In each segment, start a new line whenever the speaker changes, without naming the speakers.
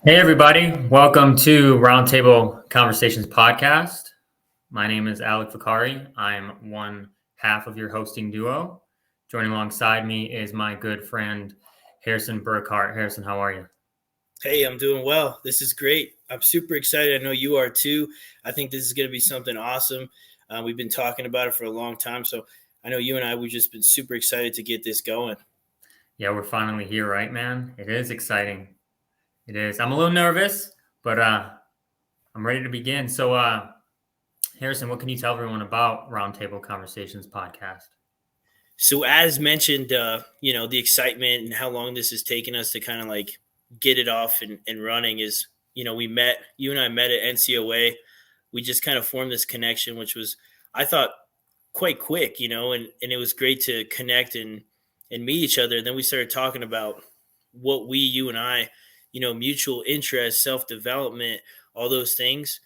Hey, everybody. Welcome to Roundtable Conversations podcast. My name is Alec Vicari. I'm one half of your hosting duo. Joining alongside me is my good friend, Harrison Burkhart. Harrison, how are you?
Hey, I'm doing well. This is great. I'm super excited. I know you are too. I think this is going to be something awesome. We've been talking about it for a long time. So I know you and we've just been super excited to get this going.
Yeah, we're finally here, right, man? It is exciting. It is. I'm a little nervous, but I'm ready to begin. So, Harrison, what can you tell everyone about Roundtable Conversations podcast?
So as mentioned, the excitement and how long this has taken us to kind of like get it off and running is, you and I met at NCOA. We just kind of formed this connection, which was, I thought, quite quick, and it was great to connect and meet each other. And then we started talking about what you and I, mutual interest, self-development, all those things.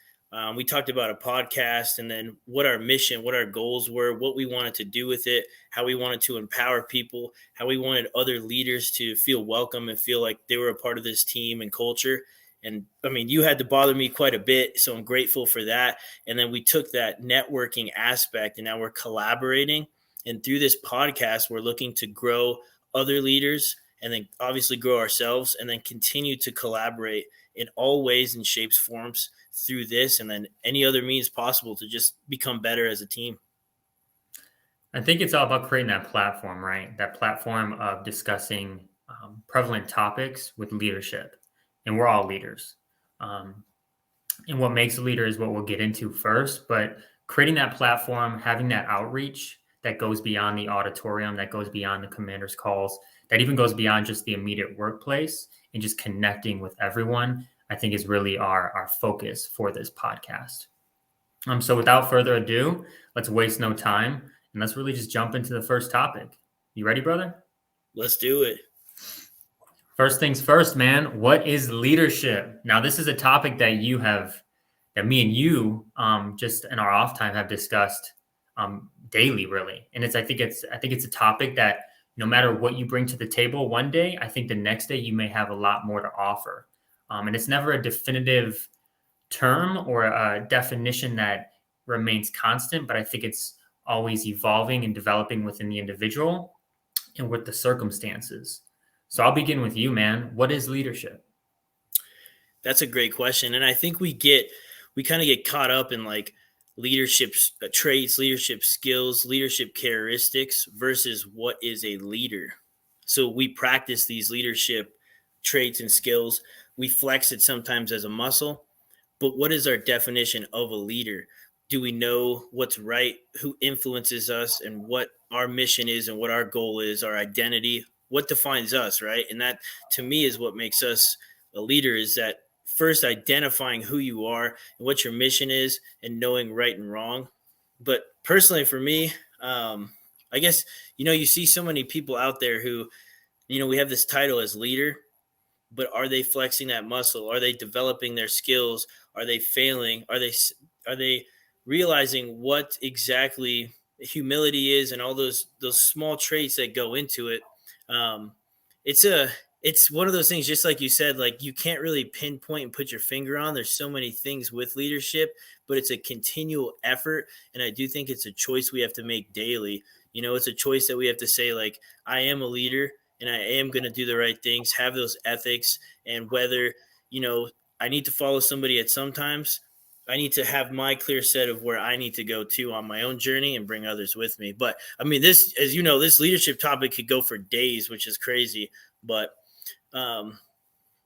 We talked about a podcast and then what our mission, what our goals were, what we wanted to do with it, how we wanted to empower people, how we wanted other leaders to feel welcome and feel like they were a part of this team and culture. And I mean, you had to bother me quite a bit, so I'm grateful for that. And then we took that networking aspect and now we're collaborating. And through this podcast, we're looking to grow other leaders and then obviously grow ourselves and then continue to collaborate in all ways and shapes, forms through this and then any other means possible to just become better as a team.
I think it's all about creating that platform, right? That platform of discussing prevalent topics with leadership. And we're all leaders. Um, and what makes a leader is what we'll get into first. But creating that platform, having that outreach that goes beyond the auditorium, that goes beyond the commander's calls, that even goes beyond just the immediate workplace and just connecting with everyone, I think is really our focus for this podcast. So without further ado, let's waste no time and let's really just jump into the first topic. You ready, brother?
Let's do it.
First things first, man. What is leadership? Now, this is a topic that me and you, just in our off time, have discussed daily, really. And I think it's a topic that no matter what you bring to the table one day, I think the next day you may have a lot more to offer. And it's never a definitive term or a definition that remains constant, but I think it's always evolving and developing within the individual and with the circumstances. So I'll begin with you, man. What is leadership?
That's a great question. And I think we kind of get caught up in like leadership traits, leadership skills, leadership characteristics versus what is a leader. So we practice these leadership traits and skills. We flex it sometimes as a muscle, but what is our definition of a leader? Do we know what's right, who influences us, and what our mission is, and what our goal is, our identity, what defines us, right? And that to me is what makes us a leader is that first identifying who you are and what your mission is and knowing right and wrong. But personally, for me, I guess, you see so many people out there who, we have this title as leader, but are they flexing that muscle? Are they developing their skills? Are they failing? Are they realizing what exactly humility is and all those small traits that go into it? Um, it's a it's one of those things, just like you said, like you can't really pinpoint and put your finger on. There's so many things with leadership, but it's a continual effort, and I do think it's a choice we have to make daily. It's a choice that we have to say, like, I am a leader and I am going to do the right things, have those ethics, and whether, I need to follow somebody at sometimes, I need to have my clear set of where I need to go to on my own journey and bring others with me. But I mean, this, as you know, this leadership topic could go for days, which is crazy. But um,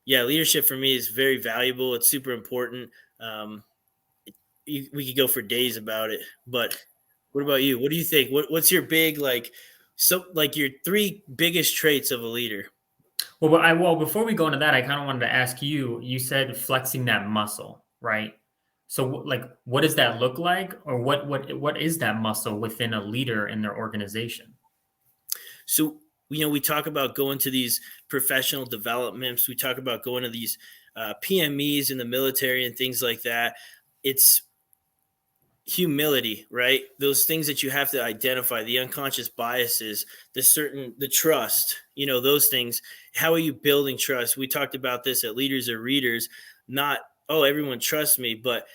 yeah, leadership for me is very valuable. It's super important. Um, we could go for days about it. But what about you? What do you think? What's your big like your three biggest traits of a leader?
Well, before we go into that, I kind of wanted to ask you. You said flexing that muscle, right? So, what does that look like, or what is that muscle within a leader in their organization?
So, we talk about going to these professional developments. We talk about going to these PMEs in the military and things like that. It's humility, right? Those things that you have to identify, the unconscious biases, the trust, those things. How are you building trust? We talked about this at Leaders or Readers, not, oh, everyone trusts me, but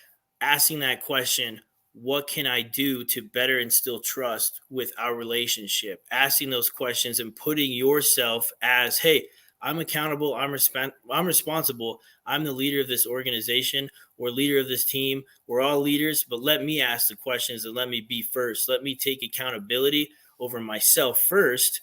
asking that question, what can I do to better instill trust with our relationship? Asking those questions and putting yourself as, hey, I'm accountable, I'm responsible, I'm the leader of this organization or leader of this team. We're all leaders, but let me ask the questions and let me be first. Let me take accountability over myself first.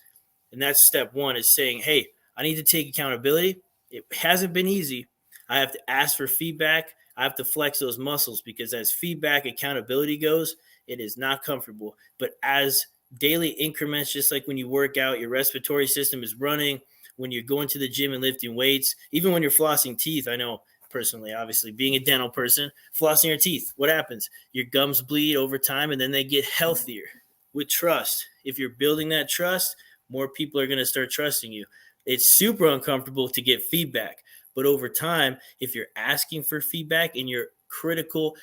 And that's step one, is saying, hey, I need to take accountability. It hasn't been easy. I have to ask for feedback. I have to flex those muscles, because as feedback accountability goes, it is not comfortable. But as daily increments, just like when you work out, your respiratory system is running, when you're going to the gym and lifting weights, even when you're flossing teeth. I know personally, obviously, being a dental person, flossing your teeth, what happens? Your gums bleed over time, and then they get healthier with trust. If you're building that trust, more people are going to start trusting you. It's super uncomfortable to get feedback, but over time, if you're asking for feedback and you're critically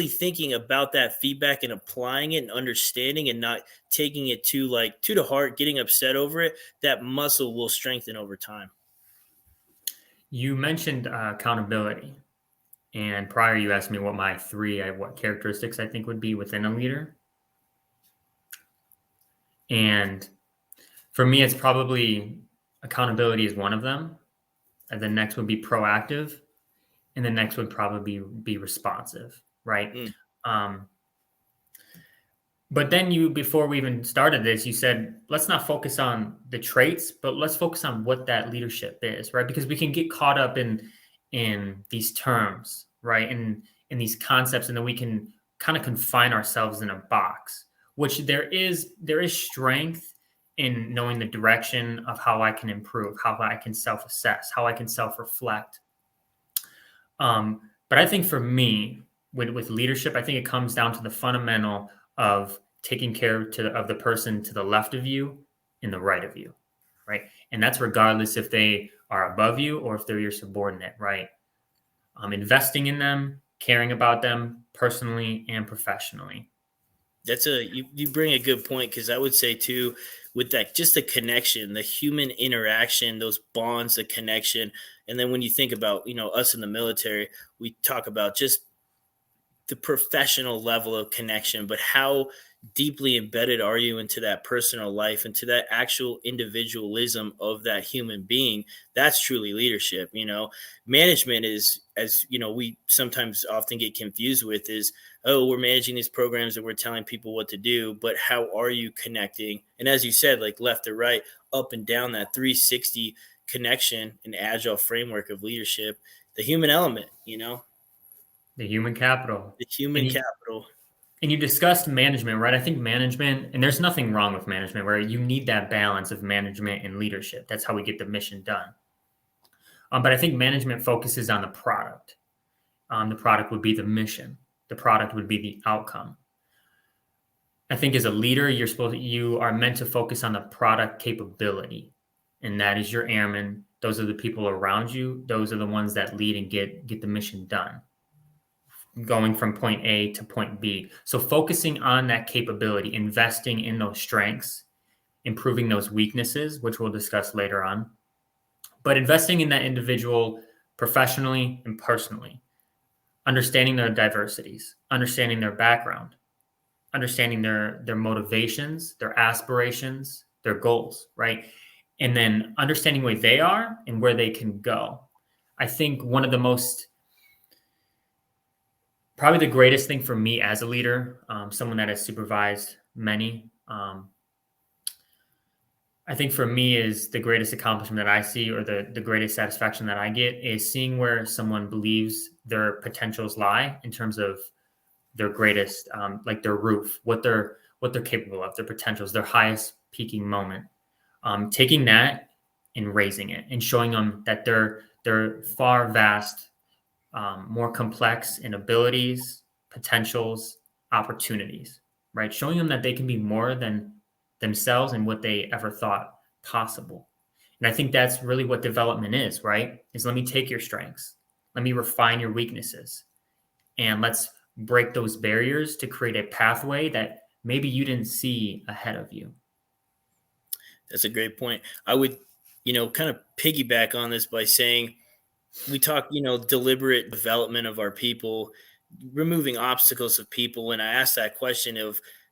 thinking about that feedback and applying it and understanding and not taking it to the heart, getting upset over it, that muscle will strengthen over time.
You mentioned accountability, and prior you asked me what my what characteristics I think would be within a leader. And for me, it's probably accountability is one of them. And the next would be proactive. And the next would probably be responsive, right? But then before we even started this, you said, let's not focus on the traits, but let's focus on what that leadership is, right? Because we can get caught up in these terms, right? In these concepts, and then we can kind of confine ourselves in a box, which there is strength in knowing the direction of how I can improve, how I can self-assess, how I can self-reflect. But I think for me, with leadership, I think it comes down to the fundamental of taking care of the person to the left of you and the right of you, right? And that's regardless if they are above you or if they're your subordinate, right? Investing in them, caring about them personally and professionally.
You bring a good point, because I would say too, with that, just the connection, the human interaction, those bonds, the connection. And then when you think about, us in the military, we talk about just the professional level of connection, but how deeply embedded are you into that personal life, into that actual individualism of that human being? That's truly leadership. Management is, as we sometimes often get confused with, is, oh, we're managing these programs and we're telling people what to do, but how are you connecting? And as you said, like left to right, up and down, that 360 connection and agile framework of leadership, the human element,
The human capital.
the human capital.
And you discussed management, right? I think management, and there's nothing wrong with management, where you need that balance of management and leadership. That's how we get the mission done. But I think management focuses on the product. The product would be the mission. The product would be the outcome. I think as a leader, you are meant to focus on the product capability, and that is your airmen. Those are the people around you. Those are the ones that lead and get the mission done, going from point A to point B. So focusing on that capability, investing in those strengths, improving those weaknesses, which we'll discuss later on, but investing in that individual professionally and personally, understanding their diversities, understanding their background, understanding their motivations, their aspirations, their goals, right? And then understanding where they are and where they can go. I think one of the probably the greatest thing for me as a leader, someone that has supervised many, I think for me is the greatest accomplishment that I see, or the greatest satisfaction that I get, is seeing where someone believes their potentials lie in terms of their greatest, like their roof, what they're capable of, their potentials, their highest peaking moment. Taking that and raising it and showing them that they're far vast, more complex in abilities, potentials, opportunities, right? Showing them that they can be more than themselves and what they ever thought possible. And I think that's really what development is, right? Is let me take your strengths, let me refine your weaknesses, and let's break those barriers to create a pathway that maybe you didn't see ahead of you.
That's a great point. I would, kind of piggyback on this by saying we talk, deliberate development of our people, removing obstacles of people. And I asked that question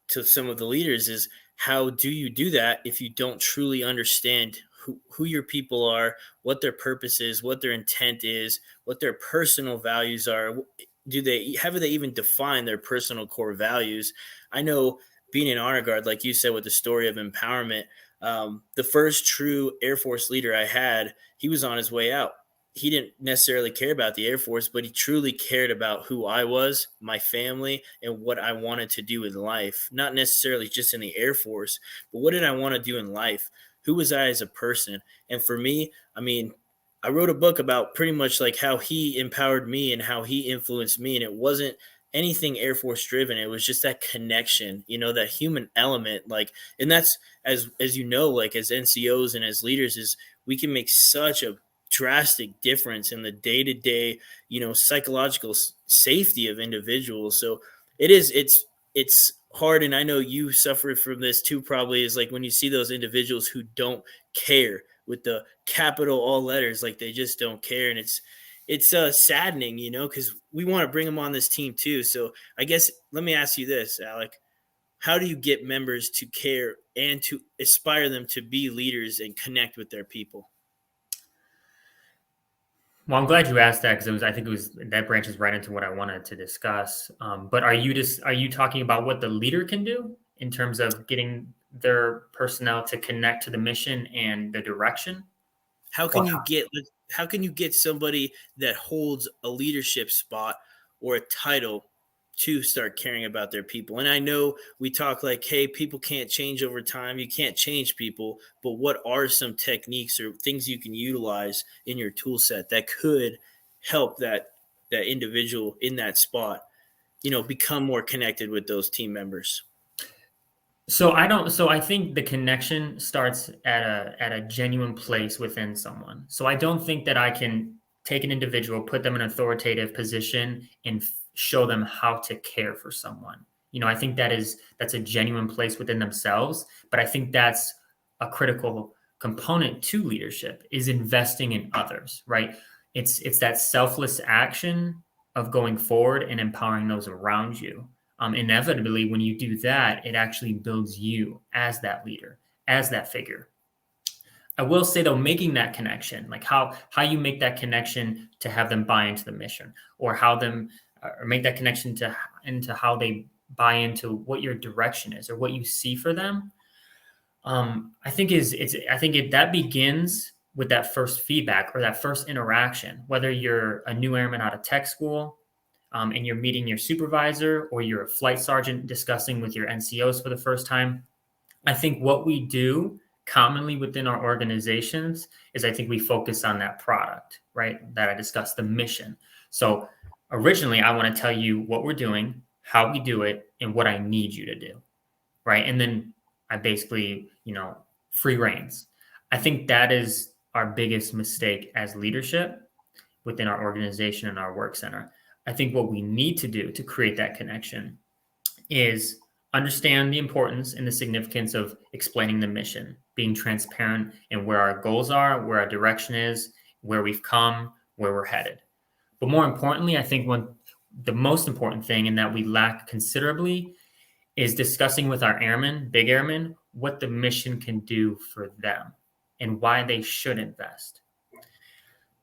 to some of the leaders is how do you do that if you don't truly understand who your people are, what their purpose is, what their intent is, what their personal values are? Have they even defined their personal core values? I know being in honor guard, like you said, with the story of empowerment, the first true Air Force leader I had, he was on his way out. He didn't necessarily care about the Air Force, but he truly cared about who I was, my family, and what I wanted to do in life. Not necessarily just in the Air Force, but what did I want to do in life? Who was I as a person? And for me, I mean, I wrote a book about pretty much like how he empowered me and how he influenced me. And it wasn't anything Air Force driven. It was just that connection, that human element. Like, and that's as like as NCOs and as leaders, is we can make such a drastic difference in the day-to-day, psychological safety of individuals. So it's hard. And I know you suffered from this too, probably, is like when you see those individuals who don't care, with the capital all letters, like they just don't care. And it's saddening, because we want to bring them on this team too. So I guess let me ask you this, Alec. How do you get members to care and to aspire them to be leaders and connect with their people?
Well, I'm glad you asked that because I think that branches right into what I wanted to discuss. But are you talking about what the leader can do in terms of getting their personnel to connect to the mission and the direction?
How
Or
can you get somebody that holds a leadership spot or a title to start caring about their people? And I know we talk like, hey, people can't change over time. You can't change people, but what are some techniques or things you can utilize in your tool set that could help that individual in that spot, become more connected with those team members?
So I think the connection starts at a genuine place within someone. So I don't think that I can take an individual, put them in an authoritative position, and show them how to care for someone. I think that's a genuine place within themselves, but I think that's a critical component to leadership is investing in others, right? It's that selfless action of going forward and empowering those around you. Inevitably, when you do that, it actually builds you as that leader, as that figure. I will say though, making that connection, like how you make that connection to have them buy into the mission, or or make that connection into how they buy into what your direction is or what you see for them. I think that begins with that first feedback or that first interaction, whether you're a new airman out of tech school, and you're meeting your supervisor, or you're a flight sergeant discussing with your NCOs for the first time. I think what we do commonly within our organizations is I think we focus on that product, right? That I discussed, the mission. So originally, I want to tell you what we're doing, how we do it, and what I need you to do, right? And then I basically, free reins. I think that is our biggest mistake as leadership within our organization and our work center. I think what we need to do to create that connection is understand the importance and the significance of explaining the mission, being transparent in where our goals are, where our direction is, where we've come, where we're headed. But more importantly, I think the most important thing, and that we lack considerably, is discussing with our airmen, big airmen, what the mission can do for them and why they should invest.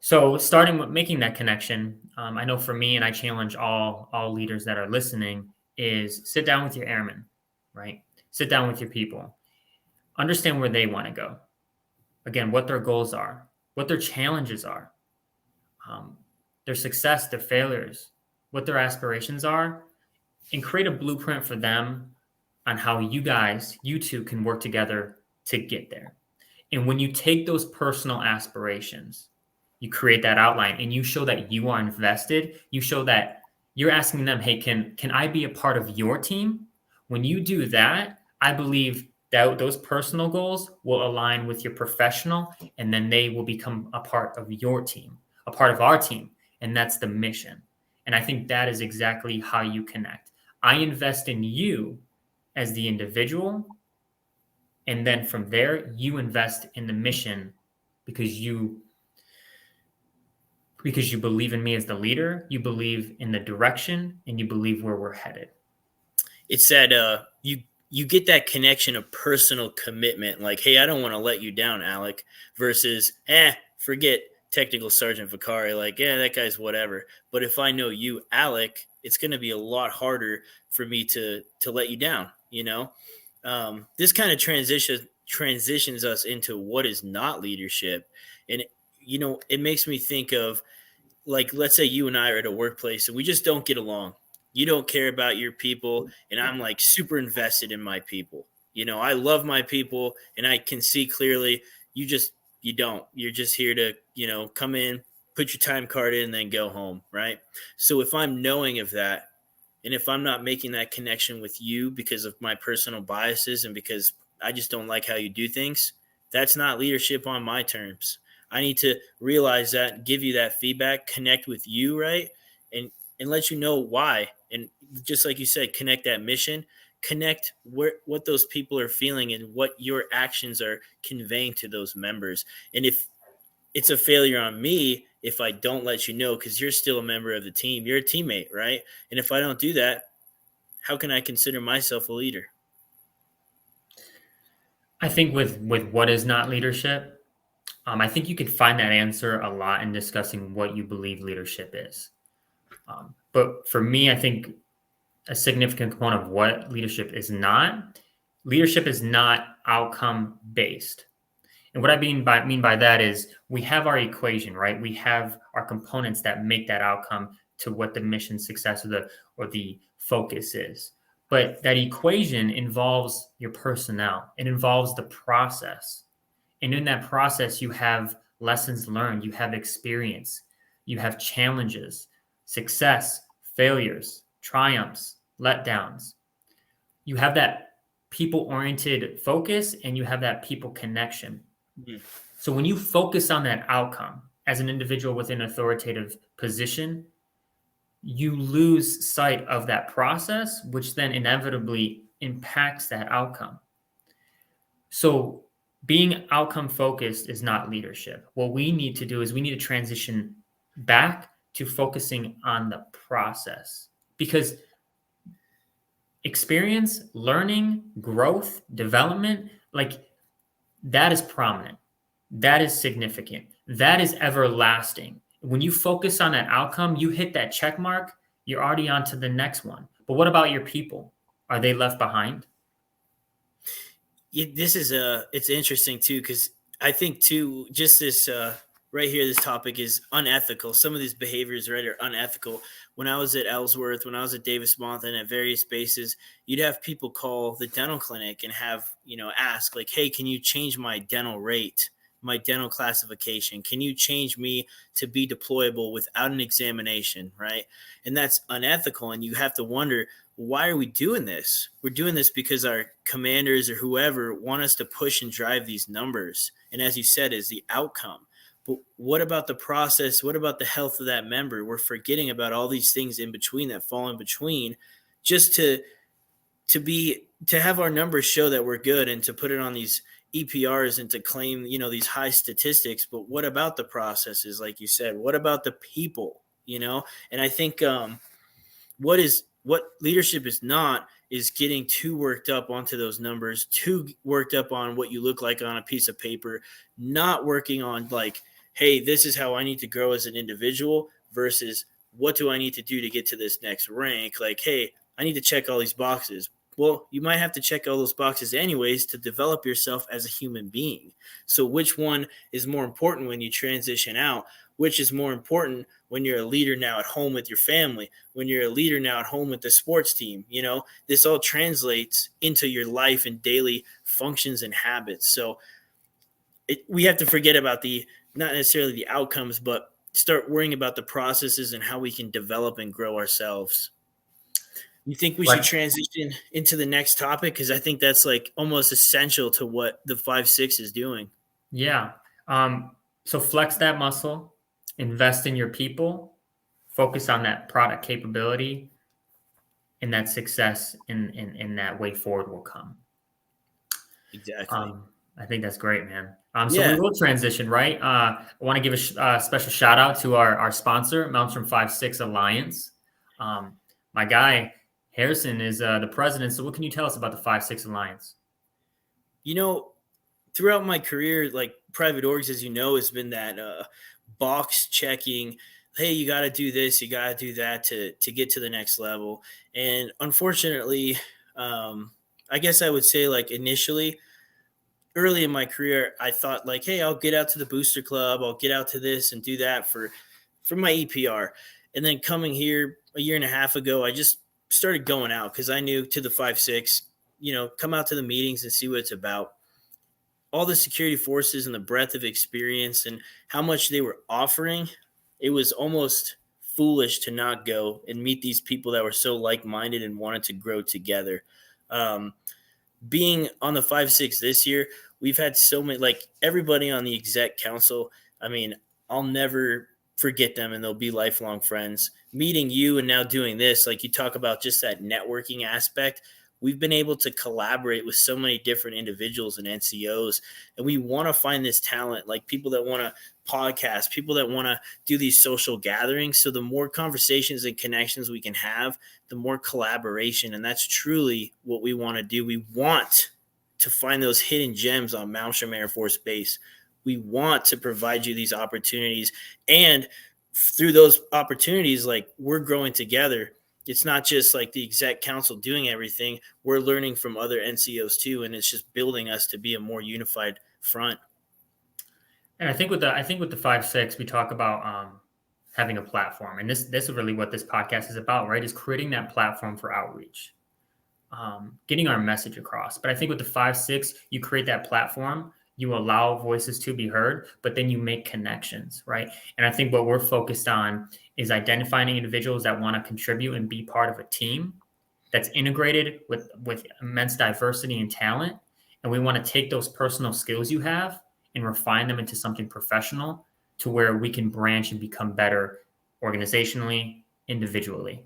So starting with making that connection, I know for me, and I challenge all leaders that are listening, is sit down with your airmen, right? Sit down with your people, understand where they want to go. Again, what their goals are, what their challenges are, their success, their failures, what their aspirations are, and create a blueprint for them on how you two can work together to get there. And when you take those personal aspirations, you create that outline and you show that you are invested, you show that you're asking them, hey, can I be a part of your team? When you do that, I believe that those personal goals will align with your professional, and then they will become a part of your team, a part of our team. And that's the mission. And I think that is exactly how you connect. I invest in you as the individual, and then from there, you invest in the mission because you believe in me as the leader, you believe in the direction, and you believe where we're headed.
It's that you get that connection of personal commitment, like, hey, I don't want to let you down, Alec, versus forget technical sergeant Vicari, like, yeah, that guy's whatever. But if I know you, Alec, it's going to be a lot harder for me to let you down. This kind of transitions us into what is not leadership. And it makes me think of, like, let's say you and I are at a workplace and we just don't get along. You don't care about your people, and I'm like super invested in my people. I love my people, and I can see clearly you don't. You're just here to, come in, put your time card in, and then go home, right? So if I'm knowing of that, and if I'm not making that connection with you because of my personal biases and because I just don't like how you do things, that's not leadership on my terms. I need to realize that, give you that feedback, connect with you, right? And let you know why. And just like you said, connect that mission, connect what those people are feeling and what your actions are conveying to those members. And if it's a failure on me if I don't let you know, because you're still a member of the team, you're a teammate, right? And if I don't do that, how can I consider myself a leader?
I think with what is not leadership, I think you could find that answer a lot in discussing what you believe leadership is. But for me, I think a significant component of what leadership is not outcome based. And what I mean by that is we have our equation, right? We have our components that make that outcome to what the mission success or the focus is. But that equation involves your personnel. It involves the process. And in that process, you have lessons learned, you have experience, you have challenges, success, failures, triumphs, letdowns. You have that people oriented focus and you have that people connection.
Mhm.
So when you focus on that outcome as an individual within an authoritative position, you lose sight of that process, which then inevitably impacts that outcome. So being outcome focused is not leadership. What we need to do is we need to transition back to focusing on the process because experience, learning, growth, development, like that is prominent. That is significant. That is everlasting. When you focus on that outcome, you hit that check mark, you're already on to the next one. But what about your people? Are they left behind?
It's interesting too, because I think too, just this right here, this topic is unethical. Some of these behaviors, right, are unethical. When I was at Ellsworth, when I was at Davis Monthan, at various spaces, you'd have people call the dental clinic and have, ask like, hey, can you change my dental rate, my dental classification? Can you change me to be deployable without an examination, right? And that's unethical. And you have to wonder, why are we doing this? We're doing this because our commanders or whoever want us to push and drive these numbers. And as you said, is the outcome. But what about the process? What about the health of that member? We're forgetting about all these things in between that fall in between just to have our numbers show that we're good and to put it on these EPRs and to claim, these high statistics. But what about the processes? Like you said, what about the people, And I think, what leadership is not is getting too worked up onto those numbers, too worked up on what you look like on a piece of paper, not working on like, hey, this is how I need to grow as an individual versus what do I need to do to get to this next rank? Like, hey, I need to check all these boxes. Well, you might have to check all those boxes anyways to develop yourself as a human being. So which one is more important when you transition out? Which is more important when you're a leader now at home with your family, when you're a leader now at home with the sports team? This all translates into your life and daily functions and habits. So we have to forget about not necessarily the outcomes, but start worrying about the processes and how we can develop and grow ourselves. You think we should
Like,
transition into the next topic? Because I think that's like almost essential to what the 5-6 is doing.
yeah. So flex that muscle, invest in your people, focus on that product capability, and that success in that way forward will come.
Exactly.
I think that's great, man. So we
Yeah.
will transition, right? I want to give a special shout out to our sponsor, Malmstrom 5-6 Alliance. My guy, Harrison, is the president. So what can you tell us about the 5-6 Alliance?
You know, throughout my career, like private orgs, as you know, has been that box checking. Hey, you got to do this, you got to do that to get to the next level. And unfortunately, I guess I would say like initially, early in my career, I thought like, hey, I'll get out to the booster club, I'll get out to this and do that for my EPR. And then coming here a year and a half ago, I just started going out because I knew to the 5-6, come out to the meetings and see what it's about. All the security forces and the breadth of experience and how much they were offering, it was almost foolish to not go and meet these people that were so like-minded and wanted to grow together. Being on the 5-6 this year, we've had so many, like everybody on the exec council. I mean, I'll never forget them and they'll be lifelong friends. Meeting you and now doing this, like you talk about just that networking aspect, we've been able to collaborate with so many different individuals and NCOs, and we want to find this talent, like people that want to podcast, people that want to do these social gatherings. So the more conversations and connections we can have, the more collaboration. And that's truly what we want to do. We want to find those hidden gems on Malmstrom Air Force Base. We want to provide you these opportunities. And through those opportunities, like we're growing together. It's not just like the exec council doing everything. We're learning from other NCOs too. And it's just building us to be a more unified front.
And I think with the 5-6, we talk about having a platform, and this is really what this podcast is about, right? Is creating that platform for outreach, getting our message across. But I think with the 5-6, you create that platform, you allow voices to be heard, but then you make connections, right? And I think what we're focused on is identifying individuals that want to contribute and be part of a team that's integrated with immense diversity and talent. And we want to take those personal skills you have and refine them into something professional to where we can branch and become better organizationally, individually.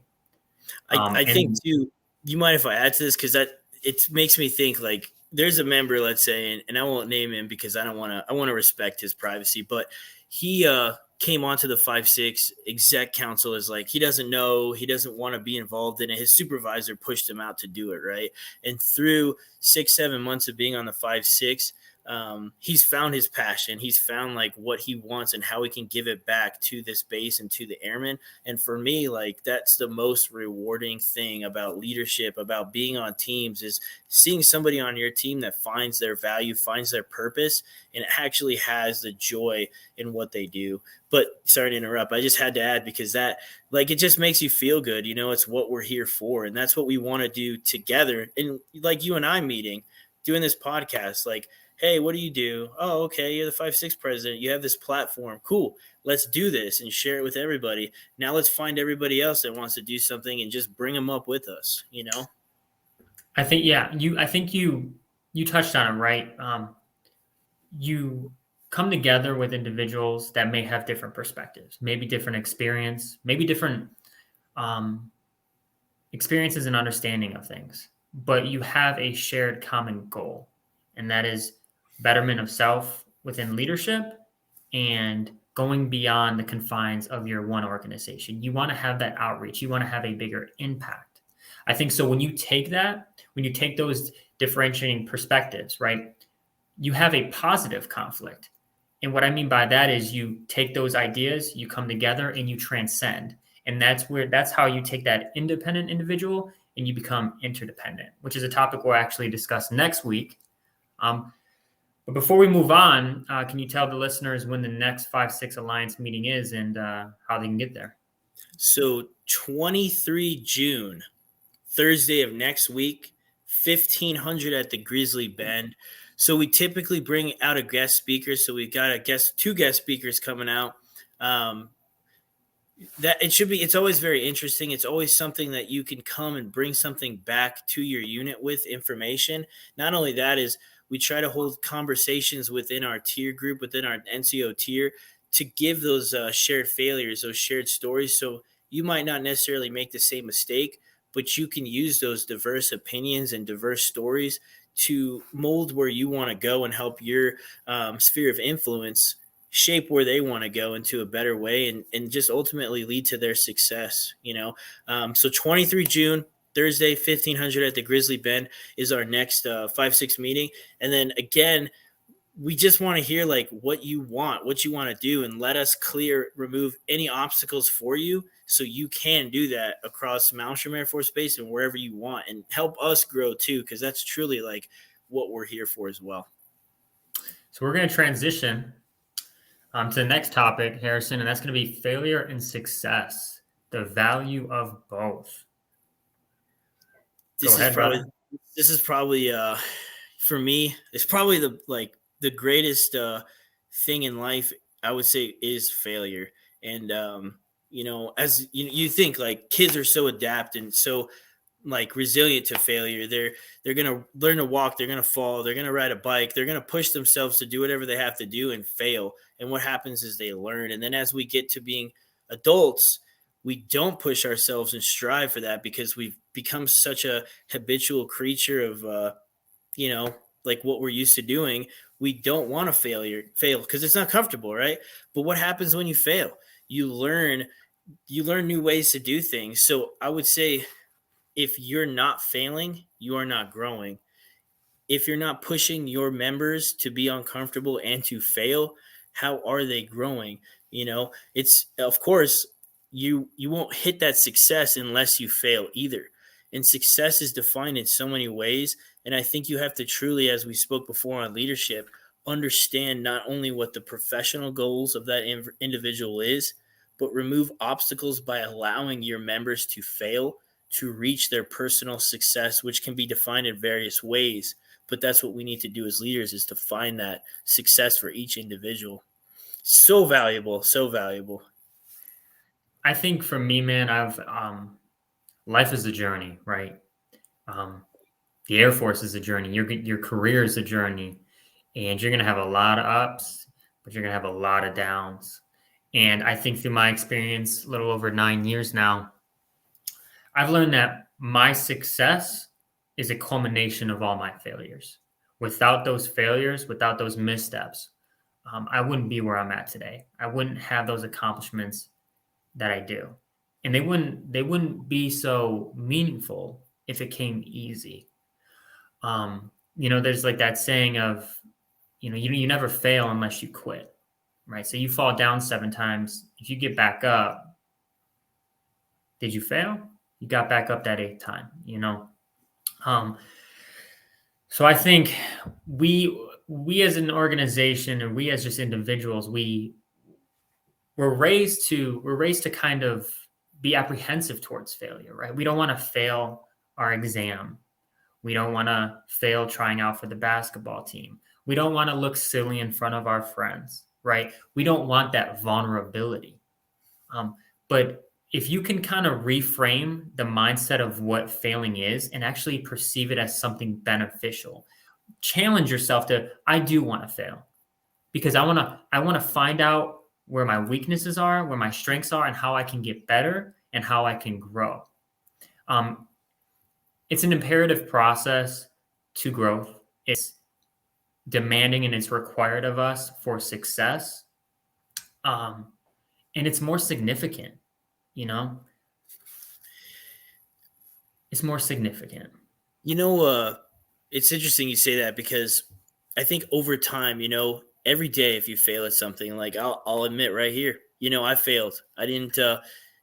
I think
And
too, you mind if I add to this? Because that it makes me think like there's a member, let's say, and I won't name him because I want to respect his privacy, but he came onto the 5-6 exec council as like he doesn't know, he doesn't want to be involved in it. His supervisor pushed him out to do it, right? And through 6-7 months of being on the 5-6, he's found his passion. He's found like what he wants and how he can give it back to this base and to the airmen. And for me, like that's the most rewarding thing about leadership, about being on teams, is seeing somebody on your team that finds their value, finds their purpose, and actually has the joy in what they do. But sorry to interrupt. I just had to add because that, like, it just makes you feel good. It's what we're here for. And that's what we want to do together. And like you and I meeting, doing this podcast, like, hey, what do you do? Oh, okay, you're the 5-6 president. You have this platform. Cool. Let's do this and share it with everybody. Now let's find everybody else that wants to do something and just bring them up with us,
I think, yeah, I think you touched on it, right? You come together with individuals that may have different perspectives, maybe different experience, maybe different experiences and understanding of things, but you have a shared common goal, and that is betterment of self within leadership and going beyond the confines of your one organization. You want to have that outreach. You want to have a bigger impact. I think so. When you take those differentiating perspectives, right, you have a positive conflict. And what I mean by that is you take those ideas, you come together and you transcend. And that's how you take that independent individual and you become interdependent, which is a topic we'll actually discuss next week. But before we move on, can you tell the listeners when the next 5-6 Alliance meeting is and how they can get there?
So 23 June, Thursday of next week, 1500 at the Grizzly Bend. So we typically bring out a guest speaker. So we've got two guest speakers coming out. It's always very interesting. It's always something that you can come and bring something back to your unit with information. Not only that is we try to hold conversations within our tier group, within our NCO tier, to give those shared failures, those shared stories. So You might not necessarily make the same mistake, but you can use those diverse opinions and diverse stories to mold where you want to go and help your sphere of influence shape where they want to go into a better way, and just ultimately lead to their success. So 23 June, Thursday, 1500 at the Grizzly Bend is our next 5-6 meeting. And then again, we just want to hear like what you want to do, and let us remove any obstacles for you so you can do that across Malmstrom Air Force Base and wherever you want, and help us grow too, because that's truly like what we're here for as well.
So we're going to transition to the next topic, Harrison, and that's going to be failure and success, the value of both.
This is probably for me, it's probably the greatest thing in life, I would say, is failure. And as you think, like, kids are so adapt and so like resilient to failure. They're gonna learn to walk, they're gonna fall, they're gonna ride a bike, they're gonna push themselves to do whatever they have to do and fail. And what happens is they learn. And then as we get to being adults, we don't push ourselves and strive for that, because we've become such a habitual creature of like what we're used to doing. We don't want to fail because it's not comfortable, right? But what happens when you fail? You learn new ways to do things. So I would say, if you're not failing, you are not growing. If you're not pushing your members to be uncomfortable and to fail, how are they growing? It's, of course, you won't hit that success unless you fail either. And success is defined in so many ways. And I think you have to truly, as we spoke before on leadership, understand not only what the professional goals of that individual is, but remove obstacles by allowing your members to fail to reach their personal success, which can be defined in various ways. But that's what we need to do as leaders, is to find that success for each individual. So valuable, so valuable.
I think for me, man, life is a journey, right? The Air Force is a journey. Your career is a journey, and you're going to have a lot of ups, but you're going to have a lot of downs. And I think through my experience, a little over 9 years now, I've learned that my success is a culmination of all my failures. Without those failures, without those missteps, I wouldn't be where I'm at today. I wouldn't have those accomplishments that I do, and they wouldn't be so meaningful if it came easy. There's like that saying of, you never fail unless you quit, right? So you fall down 7 times. If you get back up, did you fail? You got back up that 8th time, So I think we as an organization, and we as just individuals, we're raised to kind of be apprehensive towards failure, right? We don't want to fail our exam. We don't want to fail trying out for the basketball team. We don't want to look silly in front of our friends, right? We don't want that vulnerability. But if you can kind of reframe the mindset of what failing is and actually perceive it as something beneficial, challenge yourself to, I do want to fail, because I want to find out where my weaknesses are, where my strengths are, and how I can get better and how I can grow. It's an imperative process to growth. It's demanding and it's required of us for success. And it's more significant, It's more significant.
It's interesting you say that, because I think over time, every day, if you fail at something, like I'll admit right here, I failed. I didn't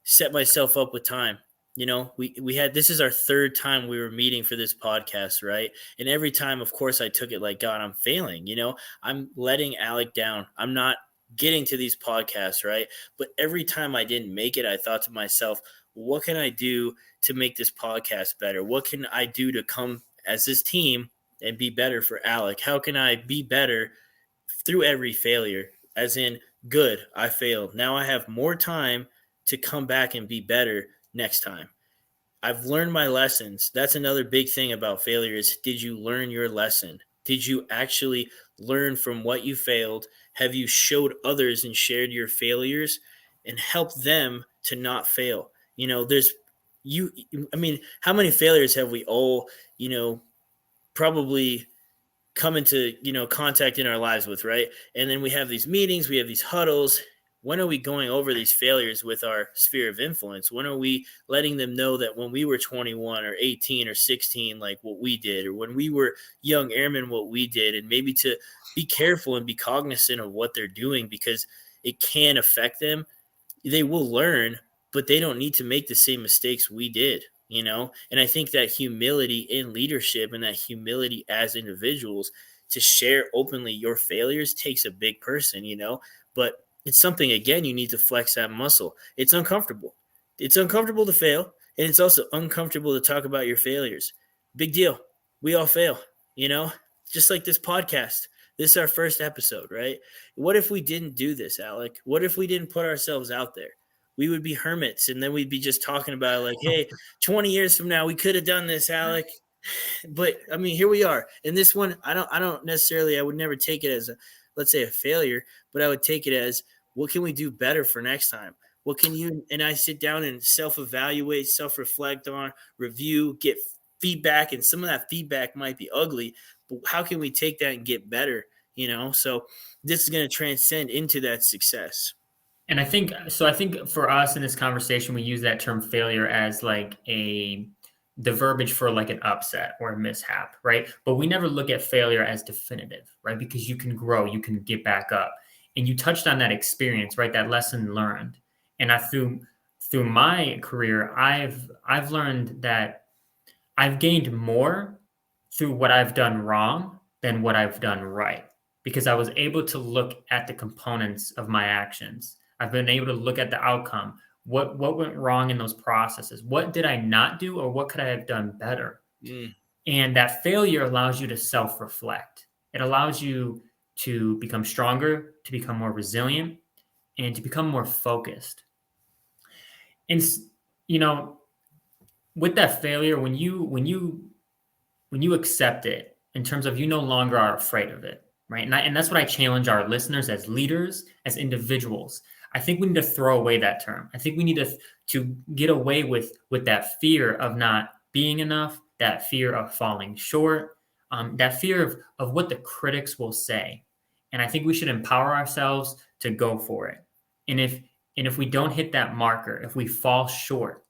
set myself up with time. We had, this is our 3rd time we were meeting for this podcast, right? And every time, of course, I took it like, God, I'm failing. I'm letting Alec down. I'm not getting to these podcasts, right? But every time I didn't make it, I thought to myself, what can I do to make this podcast better? What can I do to come as this team and be better for Alec? How can I be better through every failure? As in, good, I failed. Now I have more time to come back and be better next time. I've learned my lessons. That's another big thing about failure is, did you learn your lesson? Did you actually learn from what you failed? Have you showed others and shared your failures and helped them to not fail? There's you. I mean, how many failures have we all, probably come into contact in our lives with, right? And then we have these meetings, we have these huddles. When are we going over these failures with our sphere of influence? When are we letting them know that when we were 21 or 18 or 16, like what we did, or when we were young airmen, what we did, and maybe to be careful and be cognizant of what they're doing, because it can affect them. They will learn, but they don't need to make the same mistakes we did. And I think that humility in leadership and that humility as individuals to share openly your failures takes a big person. But it's something, again, you need to flex that muscle. It's uncomfortable. It's uncomfortable to fail, and it's also uncomfortable to talk about your failures. Big deal. We all fail. Just like this podcast. This is our first episode, right? What if we didn't do this, Alec? What if we didn't put ourselves out there? We would be hermits, and then we'd be just talking about like, hey, 20 years from now, we could have done this, Alec. But I mean, here we are. And this one, I don't necessarily, I would never take it as let's say a failure, but I would take it as, what can we do better for next time? What can you, and I sit down and self-evaluate, self-reflect on, review, get feedback. And some of that feedback might be ugly, but how can we take that and get better? So this is going to transcend into that success.
And I think for us in this conversation, we use that term failure as like the verbiage for like an upset or a mishap, right? But we never look at failure as definitive, right? Because you can grow, you can get back up. And you touched on that experience, right? That lesson learned. And through my career, I've learned that I've gained more through what I've done wrong than what I've done right, because I was able to look at the components of my actions. I've been able to look at the outcome. What went wrong in those processes? What did I not do, or what could I have done better? And that failure allows you to self-reflect. It allows you to become stronger, to become more resilient, and to become more focused. And with that failure, when you accept it, in terms of, you no longer are afraid of it, right? And that's what I challenge our listeners as leaders, as individuals. I think we need to throw away that term. I think we need to get away with that fear of not being enough, that fear of falling short, that fear of what the critics will say. And I think we should empower ourselves to go for it. And if we don't hit that marker, if we fall short,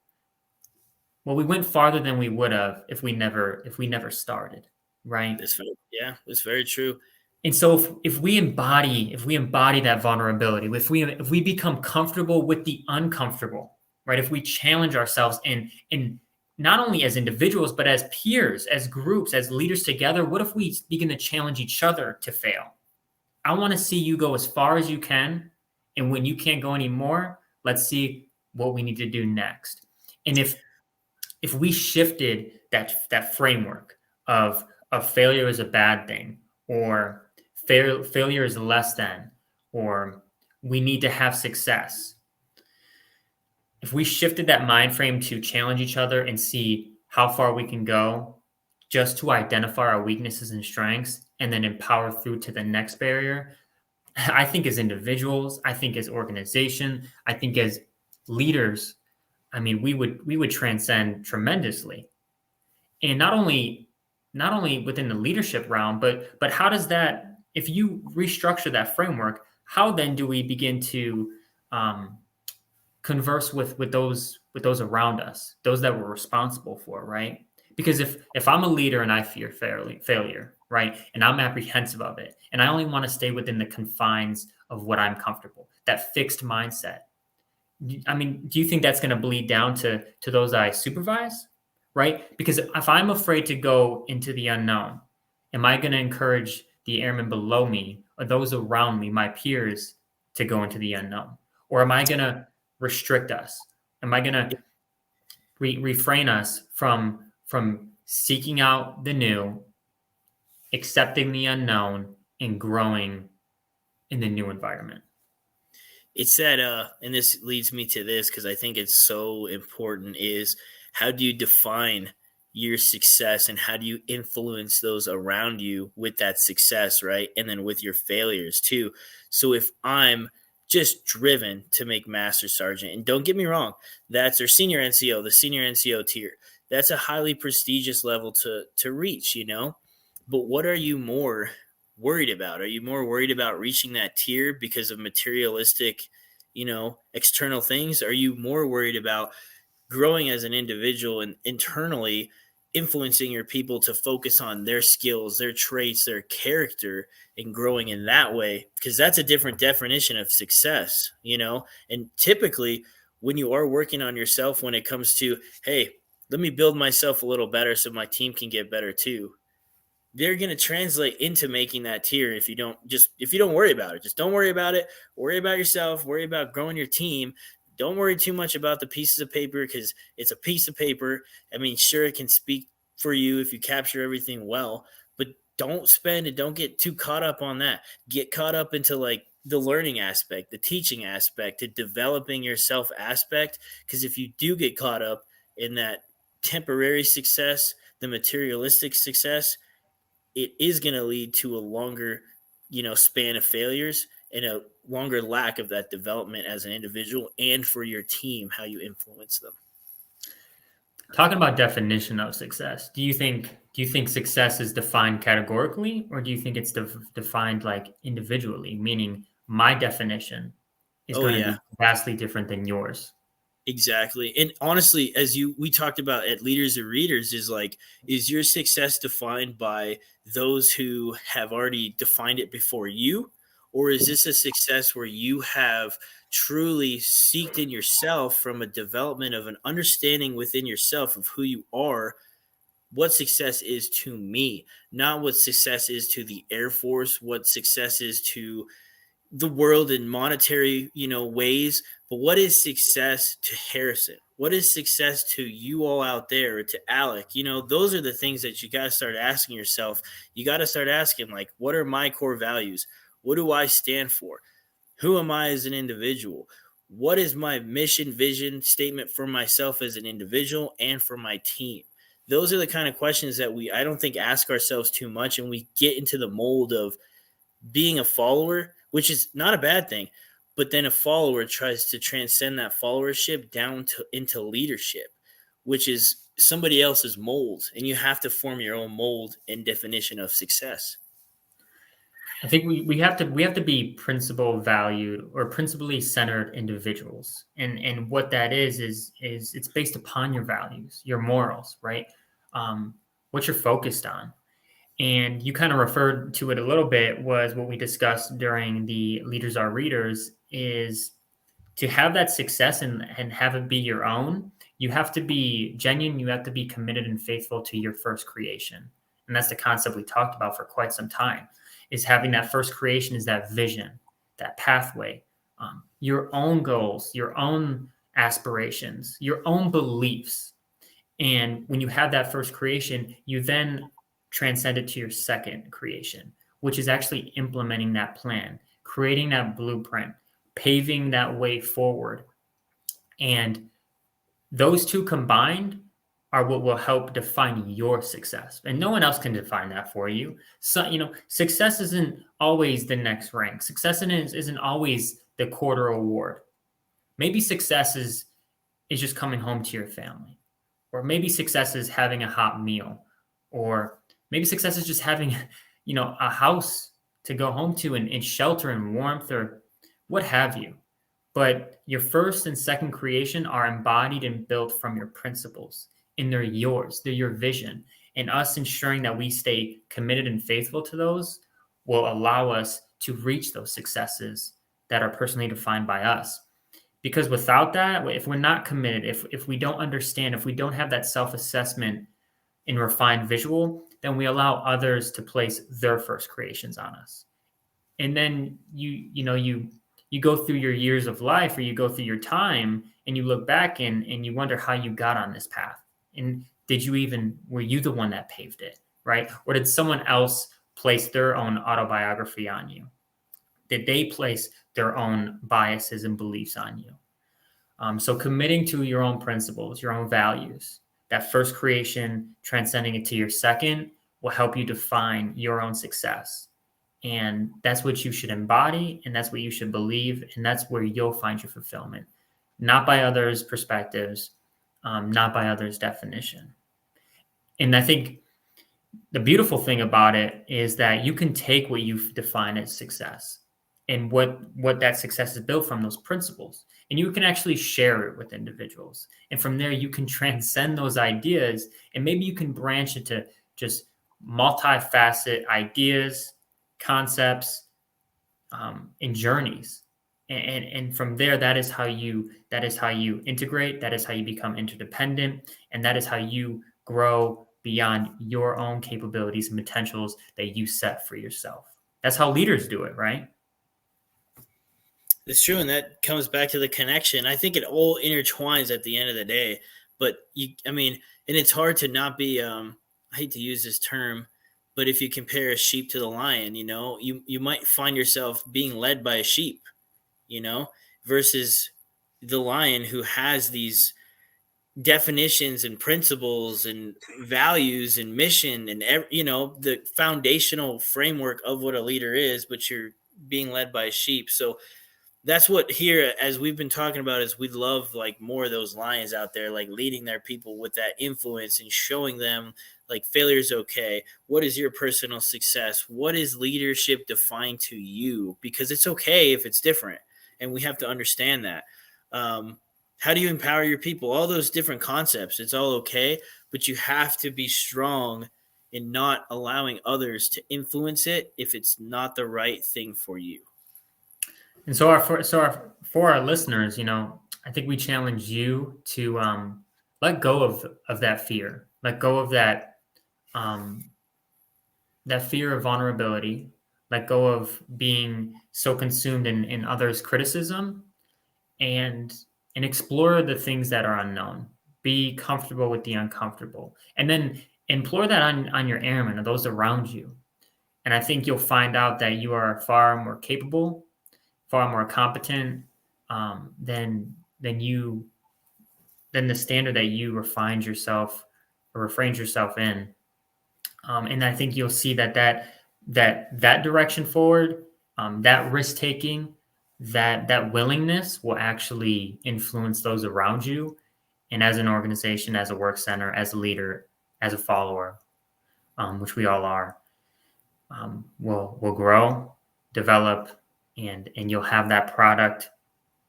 well, we went farther than we would have if we never started, right?
That's very true.
And so if we embody that vulnerability, if we become comfortable with the uncomfortable, right? If we challenge ourselves in not only as individuals, but as peers, as groups, as leaders together, what if we begin to challenge each other to fail? I want to see you go as far as you can. And when you can't go anymore, let's see what we need to do next. And if we shifted that framework of failure is a bad thing, or failure is less than, or we need to have success. If we shifted that mind frame to challenge each other and see how far we can go, just to identify our weaknesses and strengths, and then empower through to the next barrier, I think as individuals, I think as organization, I think as leaders, I mean, we would transcend tremendously. And not only within the leadership realm, but how does that, if you restructure that framework, how then do we begin to converse with those around us, those that we're responsible for, right? Because if I'm a leader and I fear failure, right, and I'm apprehensive of it, and I only want to stay within the confines of what I'm comfortable, that fixed mindset, I mean, do you think that's going to bleed down to those I supervise, right? Because if I'm afraid to go into the unknown, am I going to encourage the airmen below me or those around me, my peers, to go into the unknown? Or am I going to restrict us? Am I going to refrain us from seeking out the new, accepting the unknown, and growing in the new environment?
It's that, and this leads me to this because I think it's so important, is how do you define your success and how do you influence those around you with that success, right? And then with your failures too. So if I'm just driven to make master sergeant. And don't get me wrong, that's their senior NCO, the senior NCO tier. That's a highly prestigious level to reach, you know? But what are you more worried about? Are you more worried about reaching that tier because of materialistic, external things? Are you more worried about growing as an individual and internally influencing your people to focus on their skills, their traits, their character, and growing in that way? Because that's a different definition of success, And typically, when you are working on yourself, when it comes to, hey, let me build myself a little better so my team can get better too, they're going to translate into making that tier. If you don't worry about it, just don't worry about it. Worry about yourself, worry about growing your team. Don't worry too much about the pieces of paper, because it's a piece of paper. I mean, sure, it can speak for you if you capture everything well, but don't get too caught up on that. Get caught up into like the learning aspect, the teaching aspect, the developing yourself aspect. Because if you do get caught up in that temporary success, the materialistic success, it is going to lead to a longer, span of failures and a longer lack of that development as an individual, and for your team, how you influence them.
Talking about definition of success, do you think success is defined categorically, or do you think it's defined like individually? Meaning, my definition is
Oh
going to
yeah,
be vastly different than yours.
exactly. And honestly, we talked about at Leaders or Readers, is your success defined by those who have already defined it before you? Or is this a success where you have truly seeked in yourself, from a development of an understanding within yourself of who you are, what success is to me, not what success is to the Air Force, what success is to the world in monetary, ways, but what is success to Harrison? What is success to you all out there, or to Alec? Those are the things that you got to start asking yourself. You got to start asking, like, what are my core values? What do I stand for? Who am I as an individual? What is my mission, vision, statement for myself as an individual and for my team? Those are the kind of questions that I don't think, ask ourselves too much, and we get into the mold of being a follower, which is not a bad thing, but then a follower tries to transcend that followership down into leadership, which is somebody else's mold, and you have to form your own mold and definition of success.
I think we have to be principle valued or principally centered individuals, and what that is it's based upon your values, your morals, right? What you're focused on. And you kind of referred to it a little bit, was what we discussed during the Leaders Are Readers, is to have that success and have it be your own. You have to be genuine. You have to be committed and faithful to your first creation. And that's the concept we talked about for quite some time, is having that first creation, is that vision, that pathway, your own goals, your own aspirations, your own beliefs. And when you have that first creation, you then transcend it to your second creation, which is actually implementing that plan, creating that blueprint, paving that way forward. And those two combined are what will help define your success. And no one else can define that for you. So, success isn't always the next rank. Success isn't always the quarter award. Maybe success is just coming home to your family. Or maybe success is having a hot meal. Or maybe success is just having, a house to go home to, and shelter and warmth, or what have you. But your first and second creation are embodied and built from your principles, and they're yours. They're your vision. And us ensuring that we stay committed and faithful to those will allow us to reach those successes that are personally defined by us. Because without that, if we're not committed, if we don't understand, if we don't have that self-assessment and refined visual, then we allow others to place their first creations on us. And then you go through your years of life, or you go through your time, and you look back and you wonder how you got on this path. And were you the one that paved it, right? Or did someone else place their own autobiography on you? Did they place their own biases and beliefs on you? So committing to your own principles, your own values, that first creation, transcending it to your second, will help you define your own success. And that's what you should embody, and that's what you should believe, and that's where you'll find your fulfillment, not by others' perspectives, not by others' definition. And I think the beautiful thing about it is that you can take what you define as success and what that success is built from, those principles, and you can actually share it with individuals. And from there, you can transcend those ideas, and maybe you can branch into just multifaceted ideas, concepts, and journeys. And from there, that is how you integrate. That is how you become interdependent, and that is how you grow beyond your own capabilities and potentials that you set for yourself. That's how leaders do it, right?
It's true, and that comes back to the connection. I think it all intertwines at the end of the day. But and it's hard to not be. I hate to use this term, but if you compare a sheep to the lion, you might find yourself being led by a sheep, versus the lion who has these definitions and principles and values and mission and the foundational framework of what a leader is, but you're being led by a sheep. So that's what here, as we've been talking about, is we'd love like more of those lions out there, like leading their people with that influence and showing them like failure is okay. What is your personal success? What is leadership defined to you? Because it's okay if it's different, and we have to understand that. How do you empower your people? All those different concepts, it's all okay, but you have to be strong in not allowing others to influence it if it's not the right thing for you.
And so for our listeners, I think we challenge you to let go of that fear, let go of that fear of vulnerability, let go of being so consumed in others' criticism, and explore the things that are unknown. Be comfortable with the uncomfortable, and then implore that on your airmen or those around you. And I think you'll find out that you are far more capable, far more competent than the standard that you refrain yourself in. And I think you'll see that direction forward, that risk taking, that willingness will actually influence those around you, and as an organization, as a work center, as a leader, as a follower, which we all are, will grow, develop, and you'll have that product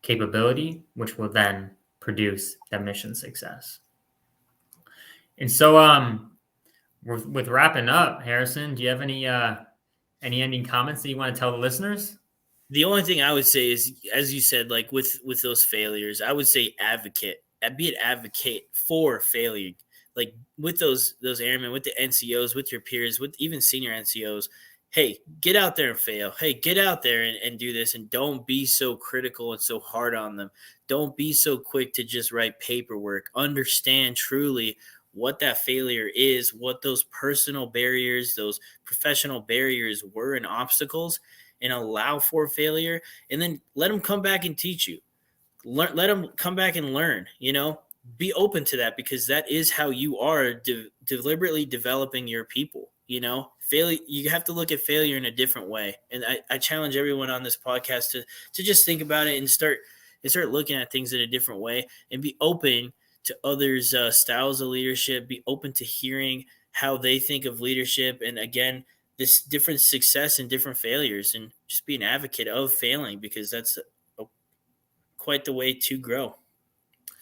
capability, which will then produce that mission success. And so, with wrapping up, Harrison, do you have any ending comments that you want to tell the listeners?
The only thing I would say is, as you said, like with those failures, I would say be an advocate for failure. Like with those airmen, with the NCOs, with your peers, with even senior NCOs, hey, get out there and fail. Hey, get out there and do this, and don't be so critical and so hard on them. Don't be so quick to just write paperwork. Understand truly what that failure is, what those personal barriers, those professional barriers were and obstacles, and allow for failure, and then let them come back and teach you. Let them come back and learn, be open to that, because that is how you are deliberately developing your people. Failure, you have to look at failure in a different way. And I challenge everyone on this podcast to just think about it and start looking at things in a different way, and be open to others' styles of leadership, be open to hearing how they think of leadership. And again, this different success and different failures, and just be an advocate of failing, because that's quite the way to grow.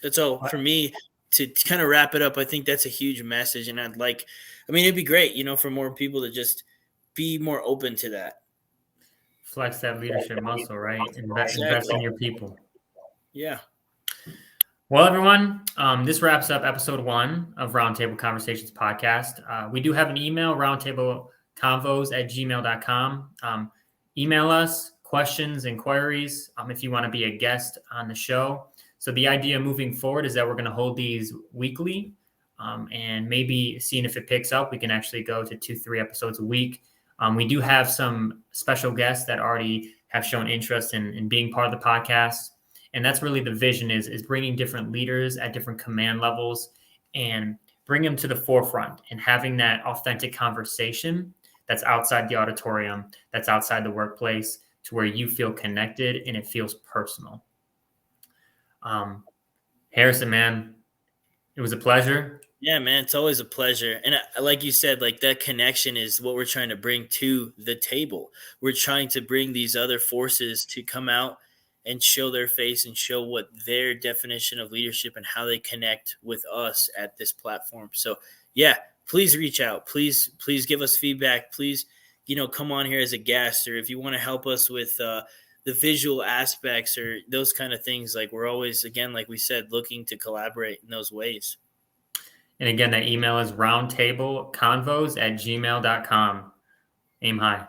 That's all for me to kind of wrap it up. I think that's a huge message. And it'd be great, for more people to just be more open to that.
Flex that leadership muscle, right? Invest in your people.
Yeah.
Well, everyone, this wraps up episode 1 of Roundtable Conversations podcast. We do have an email, roundtableconvos@gmail.com. Email us questions, inquiries, if you want to be a guest on the show. So the idea moving forward is that we're going to hold these weekly, and maybe seeing if it picks up, we can actually go to 2-3 episodes a week. We do have some special guests that already have shown interest in being part of the podcast. And that's really the vision, is bringing different leaders at different command levels and bring them to the forefront, and having that authentic conversation that's outside the auditorium, that's outside the workplace, to where you feel connected and it feels personal. Harrison, man, it was a pleasure.
Yeah, man, it's always a pleasure. And like you said, like that connection is what we're trying to bring to the table. We're trying to bring these other forces to come out and show their face and show what their definition of leadership and how they connect with us at this platform. So, yeah, please reach out. Please give us feedback. Please, come on here as a guest, or if you want to help us with the visual aspects or those kind of things, like we're always, again, like we said, looking to collaborate in those ways.
And again, that email is roundtableconvos@gmail.com. Aim high.